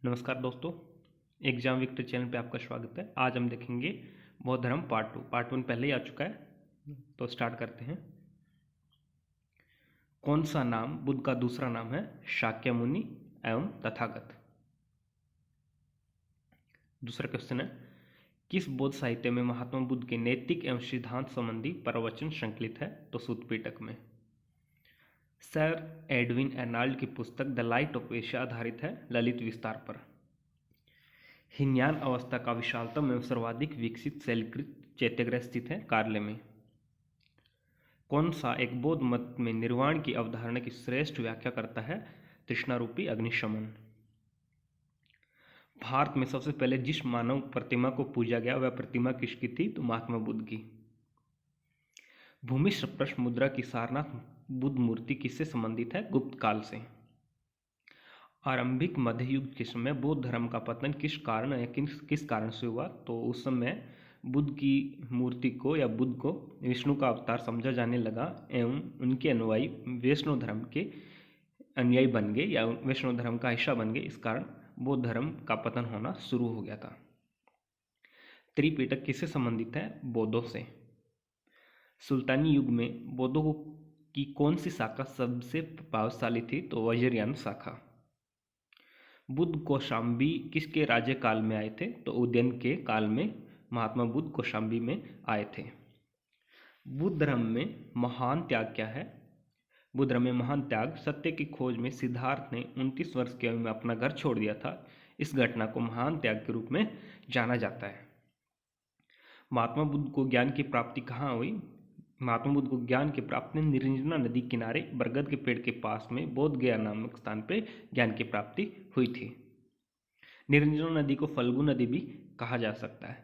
नमस्कार दोस्तों, exam Victor channel पे आपका स्वागत है। आज हम देखेंगे बौद्ध धर्म पार्ट वन पहले ही आ चुका है, तो स्टार्ट करते हैं। कौन सा नाम बुद्ध का दूसरा नाम है? शाक्यमुनि एवं तथागत। दूसरा क्वेश्चन है, किस बौद्ध साहित्य में महात्मा बुद्ध के नैतिक एवं सिद्धांत संबंधी प्रवचन संकलित है? तो सूत पिटक में। सर एडविन एर्नाल्ड की पुस्तक द लाइट ऑफ एशिया आधारित है ललित विस्तार पर। हीनयान अवस्था का विशालतम एवं सर्वाधिक विकसित शैलकृत चैत्यग्रह स्थित है कार्ले में। कौन सा एक बौद्ध मत में निर्वाण की अवधारणा की श्रेष्ठ व्याख्या करता है? तृष्णारूपी अग्निशमन। भारत में सबसे पहले जिस मानव प्रतिमा को पूजा गया वह प्रतिमा किसकी थी? तो महात्मा बुद्ध की। भूमि स्पृश मुद्रा की सारनाथ बुद्ध मूर्ति किससे संबंधित है? गुप्त काल से। आरंभिक मध्ययुग के समय बौद्ध धर्म का पतन किस कारण या किस कारण से हुआ? तो उस समय बुद्ध की मूर्ति को या बुद्ध को विष्णु का अवतार समझा जाने लगा एवं उनके अनुयायी वैष्णव धर्म के अनुयायी बन गए या वैष्णव धर्म का हिस्सा बन गए। इस कारण बौद्ध धर्म का पतन होना शुरू हो गया था। त्रिपिटक किससे संबंधित है? बौद्धों से। सुल्तानी युग में बौद्धों की कौन सी शाखा सबसे प्रभावशाली थी? तो वज्रयान शाखा। बुद्ध कौशाम्बी किसके राज्यकाल में आए थे? तो उदयन के काल में महात्मा बुद्ध कौशाम्बी में आए थे। बुद्ध धर्म में महान त्याग क्या है? बुद्ध धर्म में महान त्याग सत्य की खोज में सिद्धार्थ ने 29 वर्ष की आयु में अपना घर छोड़ दिया था। इस घटना को महान त्याग के रूप में जाना जाता है। महात्मा बुद्ध को ज्ञान की प्राप्ति कहाँ हुई? महात्मा बुद्ध को ज्ञान की प्राप्ति निरंजना नदी किनारे बरगद के पेड़ के पास में बोध गया नामक स्थान पर ज्ञान की प्राप्ति हुई थी। निरंजना नदी को फल्गु नदी भी कहा जा सकता है।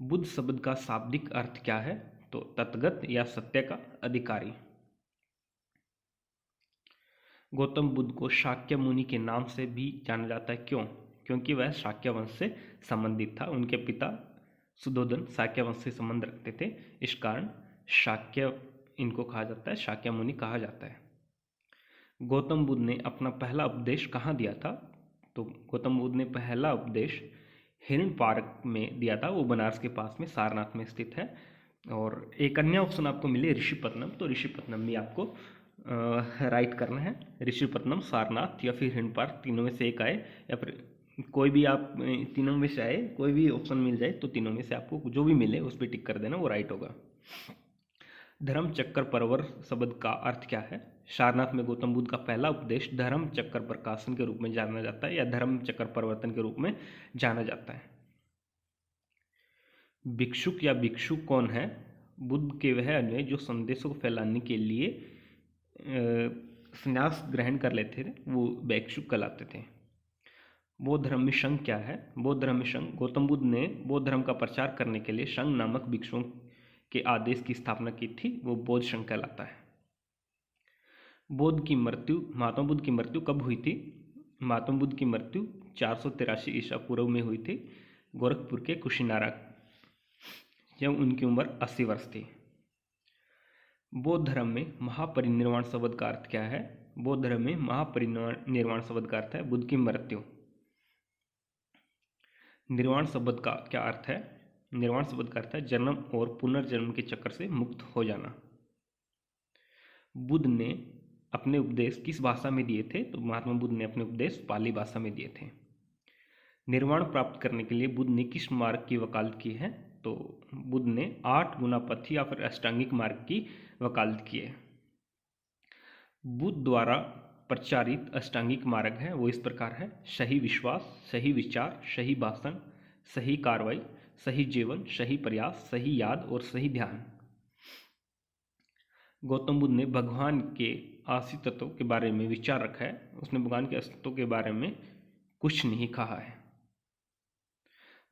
बुद्ध शब्द का शाब्दिक अर्थ क्या है? तो तथागत या सत्य का अधिकारी। गौतम बुद्ध को शाक्य मुनि के नाम से भी जाना जाता है। क्यों? क्योंकि वह शाक्य वंश से संबंधित था। उनके पिता सुद्धोधन शाक्य वंश से संबंध रखते थे। इस कारण शाक्य इनको कहा जाता है, शाक्य मुनि कहा जाता है। गौतम बुद्ध ने अपना पहला उपदेश कहाँ दिया था? तो गौतम बुद्ध ने पहला उपदेश हिरण पार्क में दिया था। वो बनारस के पास में सारनाथ में स्थित है। और एक अन्य ऑप्शन आपको मिले ऋषिपत्तनम, तो ऋषिपत्तनम भी आपको राइट करना है। ऋषिपत्तनम, सारनाथ या फिर हिरण पार्क, तीनों में से एक आए या फिर कोई भी आप तीनों में से आए, कोई भी ऑप्शन मिल जाए तो तीनों में से आपको जो भी मिले उस पर टिक कर देना, वो राइट होगा। धर्म चक्कर परवर शब्द का अर्थ क्या है? सारनाथ में गौतम बुद्ध का पहला उपदेश धर्म चक्कर प्रकाशन के रूप में जाना जाता है या धर्म चक्कर परिवर्तन के रूप में जाना जाता है। भिक्षुक या भिक्षु कौन है? बुद्ध के वह अनुयायी जो संदेशों को फैलाने के लिए संन्यास ग्रहण कर लेते थे, वो भिक्षुक कहलाते थे। बौद्ध धर्म में संघ क्या है? बौद्ध धर्म में संघ, गौतम बुद्ध ने बौद्ध धर्म का प्रचार करने के लिए संघ नामक भिक्षुओं के आदेश की स्थापना की थी, वो बौद्ध संघ कहलाता है। महात्मा बुद्ध की मृत्यु कब हुई थी? महात्मा बुद्ध की मृत्यु 483 ईसा पूर्व में हुई थी, गोरखपुर के कुशीनारा, जब उनकी उम्र 80 वर्ष थी। बौद्ध धर्म में महापरिनिर्वाण शब्द का अर्थ क्या है? बौद्ध धर्म में महापरिनिर्वाण शब्द का अर्थ है बुद्ध की मृत्यु। निर्वाण शब्द का क्या अर्थ है? निर्वाण शब्द का अर्थ है जन्म और पुनर्जन्म के चक्कर से मुक्त हो जाना। बुद्ध ने अपने उपदेश किस भाषा में दिए थे? तो महात्मा बुद्ध ने अपने उपदेश पाली भाषा में दिए थे। निर्वाण प्राप्त करने के लिए बुद्ध ने किस मार्ग की वकालत की है? तो बुद्ध ने 8 गुना पथी या फिर अष्टांगिक मार्ग की वकालत की है। बुद्ध द्वारा प्रचारित अष्टांगिक मार्ग है वो इस प्रकार है: सही विश्वास, सही विचार, सही भाषण, सही कार्रवाई, सही जीवन, सही प्रयास, सही याद और सही ध्यान। गौतम बुद्ध ने भगवान के अस्तित्व के बारे में विचार रखा है, उसने भगवान के अस्तित्व के बारे में कुछ नहीं कहा है।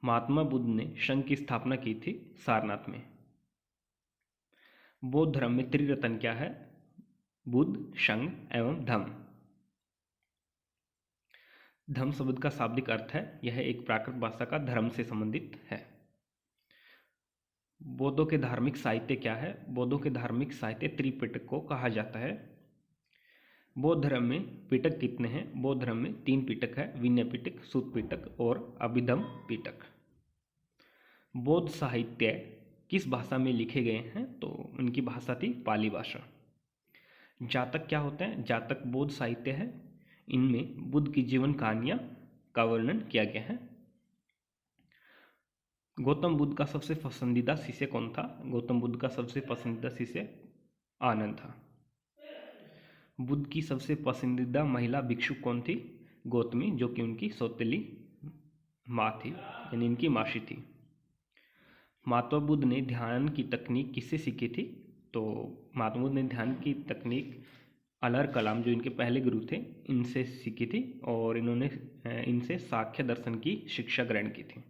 महात्मा बुद्ध ने संघ की स्थापना की थी सारनाथ में। बौद्ध धर्म में त्रिरत्न क्या है? बुद्ध, संघ एवं धम्म। धम्म शब्द का शाब्दिक अर्थ है यह एक प्राकृत भाषा का धर्म से संबंधित है। बौद्धों के धार्मिक साहित्य क्या है? बौद्धों के धार्मिक साहित्य त्रिपिटक को कहा जाता है। बौद्ध धर्म में पिटक कितने हैं? बौद्ध धर्म में 3 पिटक है, विनय पिटक, सूत पिटक और अभिधम पिटक। बौद्ध साहित्य किस भाषा में लिखे गए हैं? तो उनकी भाषा थी पाली भाषा। जातक क्या होते हैं? जातक बौद्ध साहित्य है, इनमें बुद्ध की जीवन कहानियां का वर्णन किया गया है। गौतम बुद्ध का सबसे पसंदीदा शिष्य कौन था? गौतम बुद्ध का सबसे पसंदीदा शिष्य आनंद था। बुद्ध की सबसे पसंदीदा महिला भिक्षु कौन थी? गौतमी, जो कि उनकी सौतेली माँ थी, यानी इनकी मासी थी। महात्मा बुद्ध ने ध्यान की तकनीक किससे सीखी थी? तो महात्मा बुद्ध ने ध्यान की तकनीक अलर कलाम, जो इनके पहले गुरु थे, इनसे सीखी थी और इन्होंने इनसे सांख्य दर्शन की शिक्षा ग्रहण की थी।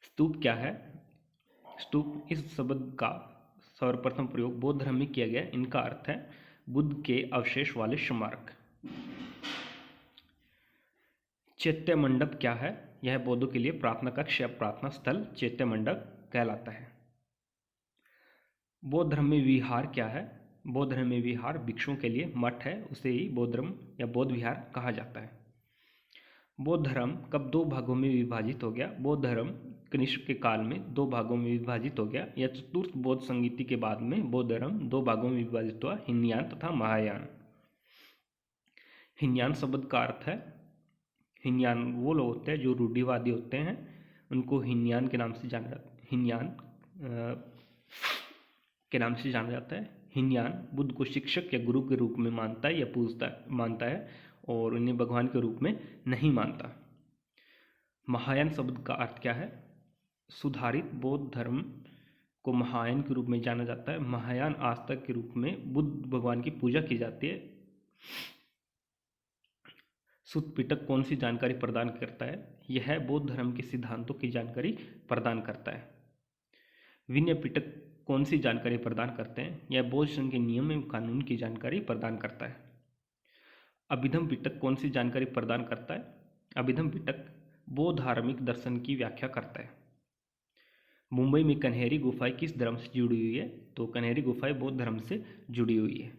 स्तूप क्या है? स्तूप इस शब्द का सर्वप्रथम प्रयोग बौद्ध धर्म में किया गया। इनका अर्थ है बुद्ध के अवशेष वाले स्मारक। चैत्य मंडप क्या है? यह बौद्धों के लिए प्रार्थना कक्ष या प्रार्थना स्थल चैत्य मंडप कहलाता है। बौद्ध धर्म में विहार क्या है? बौद्ध धर्म में विहार भिक्षुओं के लिए मठ है, उसे ही बौद्ध धर्म या बौद्ध विहार कहा जाता है। बौद्ध धर्म कब 2 भागों में विभाजित हो गया? बौद्ध धर्म कनिष्क के काल में 2 भागों में विभाजित हो गया, या चतुर्थ बौद्ध संगीति के बाद में बौद्ध धर्म 2 भागों में विभाजित हुआ, हीनयान तथा महायान। हीनयान शब्द का अर्थ है, हीनयान वो लोग होते हैं जो रूढ़िवादी होते हैं, उनको हीनयान के नाम से जाना जाता है। हीनयान के नाम से जाना जाता है। हीनयान बुद्ध को शिक्षक या गुरु के रूप में मानता है या मानता है और उन्हें भगवान के रूप में नहीं मानता। महायान शब्द का अर्थ क्या है? सुधारित बौद्ध धर्म को महायान के रूप में जाना जाता है। महायान आस्था के रूप में बुद्ध भगवान की पूजा की जाती है। सूत पिटक कौन सी जानकारी प्रदान करता है? यह बौद्ध धर्म के सिद्धांतों की जानकारी प्रदान करता है। विनय पिटक कौन सी जानकारी प्रदान करते हैं? यह बौद्ध संघ के नियम एवं कानून की जानकारी प्रदान करता है। अभिधम पिटक कौन सी जानकारी प्रदान करता है? अभिधम पिटक बौद्ध धार्मिक दर्शन की व्याख्या करता है। मुंबई में कन्हेरी गुफाएं किस धर्म से जुड़ी हुई है? तो कन्हेरी गुफाएं बौद्ध धर्म से जुड़ी हुई है।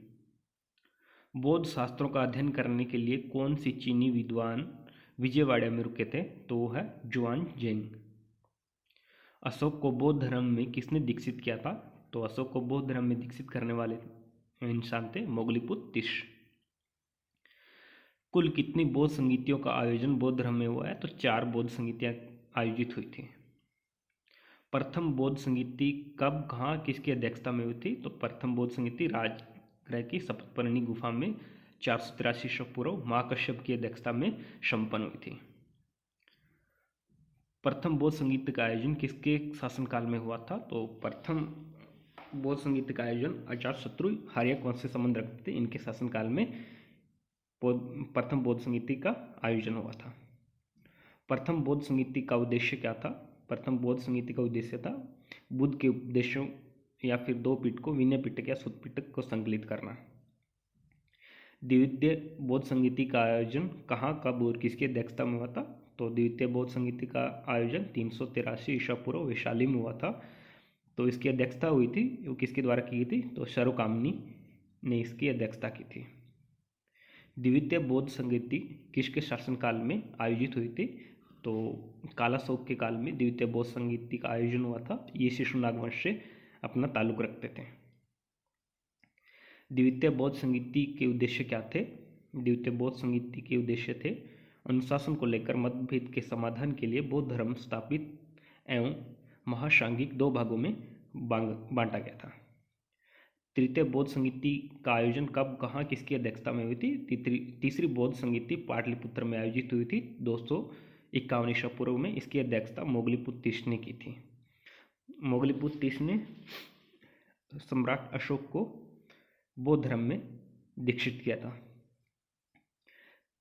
बौद्ध शास्त्रों का अध्ययन करने के लिए कौन सी चीनी विद्वान विजयवाड़ा में रुके थे? तो वो है जुआन जेंग। अशोक को बौद्ध धर्म में किसने दीक्षित किया था? तो अशोक को बौद्ध धर्म में दीक्षित करने वाले इंसान थे मोगलीपुत्र तिष। कुल कितनी बौद्ध संगीतियों का आयोजन बौद्ध धर्म में हुआ है? तो 4 बौद्ध संगीतियाँ आयोजित हुई थी। प्रथम बौद्ध संगीति कब, कहाँ, किसकी अध्यक्षता में हुई थी? तो प्रथम बौद्ध संगीति राजगृह की सप्तपर्णी गुफा में 483 ईसा पूर्व महाकश्यप की अध्यक्षता में संपन्न हुई थी। प्रथम बौद्ध संगीत का आयोजन किसके शासनकाल में हुआ था? तो प्रथम बौद्ध संगीत का आयोजन अजातशत्रु हर्यक वंश से संबंध रखते थे, इनके शासनकाल में प्रथम बौद्ध संगीति का आयोजन हुआ था। प्रथम बौद्ध संगीति का उद्देश्य क्या था? प्रथम बौद्ध संगीति का उद्देश्य था बुद्ध के उपदेशों या फिर 2 पिटकों विनय पिटक या सूत पिटक को संकलित करना। द्वितीय बौद्ध संगीति का आयोजन कहाँ, कब और किसकी अध्यक्षता में हुआ था? तो द्वितीय बौद्ध संगीति का आयोजन 383 ईसा पूर्व वैशाली में हुआ था। तो इसकी अध्यक्षता हुई थी, वो किसके द्वारा की गई थी? तो शरोकामनी ने इसकी अध्यक्षता की थी। द्वितीय बौद्ध संगीति किसके शासनकाल में आयोजित हुई थी? तो कालाशोक के काल में द्वितीय बौद्ध संगीति का आयोजन हुआ था। ये शिशुनाग वंश से अपना ताल्लुक रखते थे। द्वितीय बौद्ध संगीति के उद्देश्य क्या थे? द्वितीय बौद्ध संगीति के उद्देश्य थे अनुशासन को लेकर मतभेद के समाधान के लिए बौद्ध धर्म स्थापित एवं महासांघिक 2 भागों में बांटा गया था। तृतीय बौद्ध संगीति का आयोजन कब, कहाँ, किसकी अध्यक्षता में हुई थी? तीसरी बौद्ध संगीति पाटलिपुत्र में आयोजित हुई थी 251 ईसा पूर्व में। इसकी अध्यक्षता मोगलीपुत्र तिष ने की थी। मोगलीपुत्र तिष ने सम्राट अशोक को बौद्ध धर्म में दीक्षित किया था।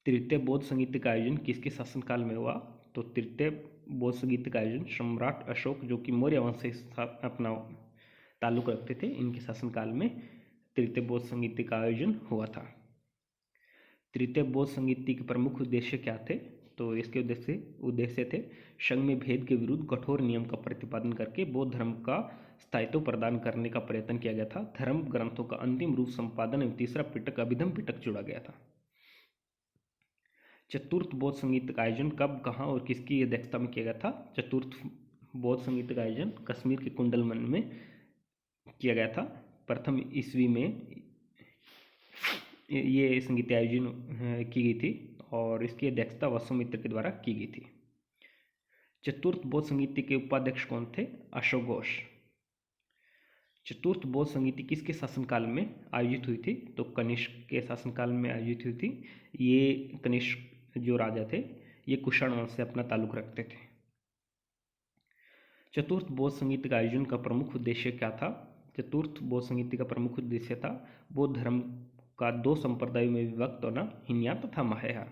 तृतीय बौद्ध संगीत का आयोजन किसके शासनकाल में हुआ? तो तृतीय बौद्ध संगीत का आयोजन सम्राट अशोक, जो कि मौर्य वंश से अपना ताल्लुक रखते थे, इनके शासनकाल में तृतीय बौद्ध संगीत का आयोजन हुआ था। तृतीय बौद्ध संगीत के प्रमुख उद्देश्य क्या थे? तो इसके उद्देश्य थे संघ में भेद के विरुद्ध कठोर नियम का प्रतिपादन करके बौद्ध धर्म का स्थायित्व प्रदान करने का प्रयत्न किया गया था। धर्म ग्रंथों का अंतिम रूप संपादन एवं तीसरा पिटक अभिधम पिटक जोड़ा गया था। चतुर्थ बौद्ध संगीत का आयोजन कब, कहाँ और किसकी अध्यक्षता में किया गया था? चतुर्थ बौद्ध संगीत का आयोजन कश्मीर के कुंडलवन में किया गया था। प्रथम ईस्वी में ये संगीत आयोजन की गई थी और इसकी अध्यक्षता वसुमित्र के द्वारा की गई थी। चतुर्थ बौद्ध समिति के उपाध्यक्ष कौन थे? अशोक घोष। चतुर्थ बौद्ध समिति किसके शासनकाल में आयोजित हुई थी? तो कनिष्क के शासनकाल में आयोजित हुई थी। ये कनिष्क जो राजा थे ये कुषाण वंश से अपना ताल्लुक रखते थे। चतुर्थ बौद्ध समिति का आयोजन का प्रमुख उद्देश्य क्या था? चतुर्थ बौद्ध समिति का प्रमुख उद्देश्य था बौद्ध धर्म का दो संप्रदायों में विभक्त होना, हीनयान तथा महायान।